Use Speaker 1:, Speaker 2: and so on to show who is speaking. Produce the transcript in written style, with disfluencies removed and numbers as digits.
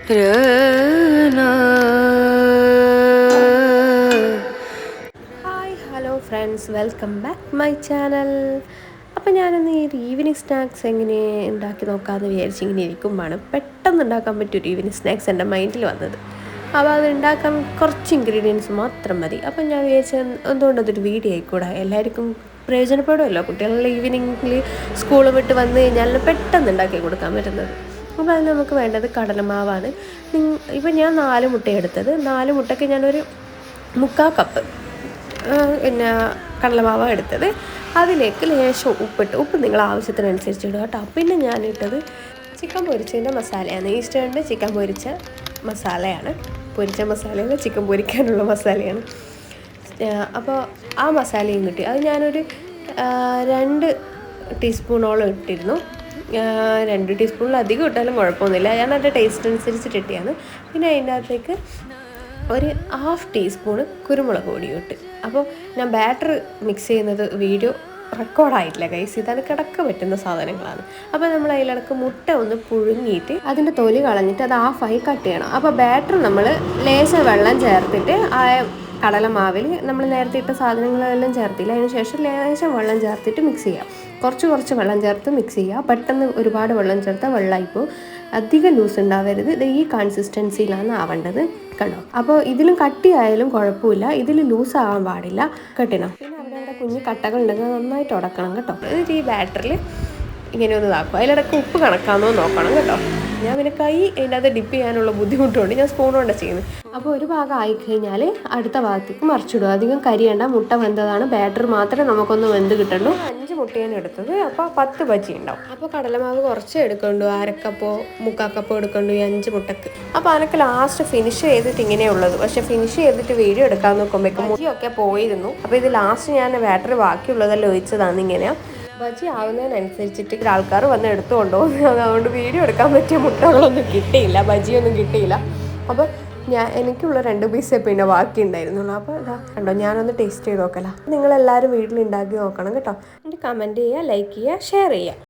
Speaker 1: Hi hello friends, welcome back my channel. അപ്പോൾ ഞാനിന്ന് ഈ ഈവനിങ് സ്നാക്സ് എങ്ങനെ ഉണ്ടാക്കി നോക്കാമെന്ന് വിചാരിച്ച് ഇങ്ങനെ ഇരിക്കുമ്പോഴാണ് പെട്ടെന്ന് ഉണ്ടാക്കാൻ പറ്റിയൊരു ഈവനിങ് സ്നാക്സ് എൻ്റെ മൈൻഡിൽ വന്നത്. അപ്പോൾ അത് ഉണ്ടാക്കാൻ കുറച്ച് ഇൻഗ്രീഡിയൻസ് മാത്രം മതി. അപ്പം ഞാൻ വിചാരിച്ച എന്തുകൊണ്ട് അതൊരു വീഡിയോ ആയിക്കൂടെ, എല്ലാവർക്കും പ്രയോജനപ്പെടുമല്ലോ. കുട്ടികളുടെ ഈവനിങ്ങിൽ സ്കൂൾ വിട്ട് വന്നു കഴിഞ്ഞാൽ പെട്ടെന്ന് ഉണ്ടാക്കി കൊടുക്കാൻ പറ്റുന്നത്. അപ്പോൾ അതിന് നമുക്ക് വേണ്ടത് കടലമാവാണ്. ഇപ്പം ഞാൻ 4 മുട്ട എടുത്തത്. 4 മുട്ടയ്ക്ക് ഞാനൊരു 3/4 കപ്പ് പിന്നെ കടലമാവ എടുത്തത്. അതിലേക്ക് ലേശം ഉപ്പ് നിങ്ങൾ ആവശ്യത്തിനനുസരിച്ച് ഇടുക കേട്ടോ. പിന്നെ ഞാനിട്ടത് ചിക്കൻ പൊരിച്ചതിൻ്റെ മസാലയാണ്. ഈസ്റ്റേണിൻ്റെ ചിക്കൻ പൊരിച്ച മസാലയാണ്. പൊരിച്ച മസാലയല്ല, ചിക്കൻ പൊരിക്കാനുള്ള മസാലയാണ്. അപ്പോൾ ആ മസാലയും കിട്ടി. അത് ഞാനൊരു 2 ടീസ്പൂണോളം ഇട്ടിരുന്നു. 2 ടീസ്പൂണിലധികം ഇട്ടാലും കുഴപ്പമൊന്നുമില്ല. ഞാൻ എൻ്റെ ടേസ്റ്റ് അനുസരിച്ചിട്ട് ഇട്ടിയാണ്. പിന്നെ അതിൻ്റെ അകത്തേക്ക് ഒരു 1/2 ടീസ്പൂണ് കുരുമുളക് പൊടി ഇട്ട്. അപ്പോൾ ഞാൻ ബാറ്റർ മിക്സ് ചെയ്യുന്നത് വീഡിയോ റെക്കോർഡായിട്ടില്ല ഗൈസ്, ഇതാണ് കിടക്ക പറ്റുന്ന സാധനങ്ങളാണ്. അപ്പോൾ നമ്മൾ അതിലിടക്ക് മുട്ട ഒന്ന് പുഴുങ്ങിയിട്ട് അതിൻ്റെ തൊലി കളഞ്ഞിട്ട് അത് 1/2 കട്ട് ചെയ്യണം. അപ്പോൾ ബാറ്റർ നമ്മൾ ലേശം വെള്ളം ചേർത്തിട്ട് ആ കടലമാവിൽ നമ്മൾ നേരത്തെ ഇട്ട സാധനങ്ങളെല്ലാം ചേർത്തില്ല, അതിന് ശേഷം ലേശം വെള്ളം ചേർത്തിട്ട് മിക്സ് ചെയ്യാം. കുറച്ച് വെള്ളം ചേർത്ത് മിക്സ് ചെയ്യുക. പെട്ടെന്ന് ഒരുപാട് വെള്ളം ചേർത്താൽ വെള്ളമായിപ്പോൾ അധികം ലൂസ് ഉണ്ടാവരുത്. ഇത് ഈ കൺസിസ്റ്റൻസിയിലാണ് ആവേണ്ടത്, കണ്ടോ. അപ്പോൾ ഇതിലും കട്ടിയായാലും കുഴപ്പമില്ല, ഇതിൽ ലൂസ് ആവാൻ പാടില്ല, കെട്ടണം. പിന്നെ അവിടെ കുഞ്ഞു കട്ടകൾ ഉണ്ടെങ്കിൽ നന്നായിട്ട് ഉടക്കണം കേട്ടോ. എന്നിട്ട് ഈ ബാറ്ററിൽ ഇങ്ങനെ ഒന്ന് ഇതാക്കും. അതിലിടക്ക് ഉപ്പ് കണക്കാണെന്നോ നോക്കണം കേട്ടോ. ഞാൻ പിന്നെ കൈ അതിൻ്റെ അത് ഡിപ്പ് ചെയ്യാനുള്ള ബുദ്ധിമുട്ടുണ്ട്, ഞാൻ സ്പൂൺ കൊണ്ടാണ് ചെയ്യുന്നത്. അപ്പോൾ ഒരു ഭാഗം ആയിക്കഴിഞ്ഞാൽ അടുത്ത ഭാഗത്തേക്ക് മറിച്ചിടുക. അധികം കരിയേണ്ട, മുട്ട വെന്തതാണ്. ബാറ്റർ മാത്രമേ നമുക്കൊന്ന് വെന്ത് കിട്ടുള്ളൂ. 5 മുട്ടയാണ് എടുത്തത്, അപ്പോൾ 10 ബജി ഉണ്ടാവും. അപ്പോൾ കടലമാവ് കുറച്ച് എടുക്കണ്ടു, 1/2 കപ്പോ 3/4 കപ്പോ എടുക്കണ്ടു ഈ 5 മുട്ടക്ക്. അപ്പോൾ അനക്ക് ലാസ്റ്റ് ഫിനിഷ് ചെയ്തിട്ട് ഇങ്ങനെയുള്ളത്. പക്ഷേ ഫിനിഷ് ചെയ്തിട്ട് വീഡിയോ എടുക്കാൻ നോക്കുമ്പോഴേക്കും ബജിയൊക്കെ പോയിരുന്നു. അപ്പോൾ ഇത് ലാസ്റ്റ് ഞാൻ ബാറ്റർ ബാക്കിയുള്ളതെല്ലാം ഒഴിച്ചതാണ്. ഇങ്ങനെ ബജി ആവുന്നതിനനുസരിച്ചിട്ട് ആൾക്കാർ വന്ന് എടുത്തുകൊണ്ടോ, അതുകൊണ്ട് വീഡിയോ എടുക്കാൻ പറ്റിയ മുട്ടകളൊന്നും കിട്ടിയില്ല, ബജിയൊന്നും കിട്ടിയില്ല. അപ്പോൾ എനിക്കുള്ള 2 പീസേ പിന്നെ ബാക്കി ഉണ്ടായിരുന്നുള്ളൂ. അപ്പോൾ ഇതാ കണ്ടോ, ഞാനൊന്ന് ടേസ്റ്റ് ചെയ്ത് നോക്കല. നിങ്ങളെല്ലാവരും വീട്ടിലുണ്ടാക്കി നോക്കണം കേട്ടോ. എന്നിട്ട് കമൻറ്റ് ചെയ്യുക, ലൈക്ക് ചെയ്യുക, ഷെയർ ചെയ്യുക.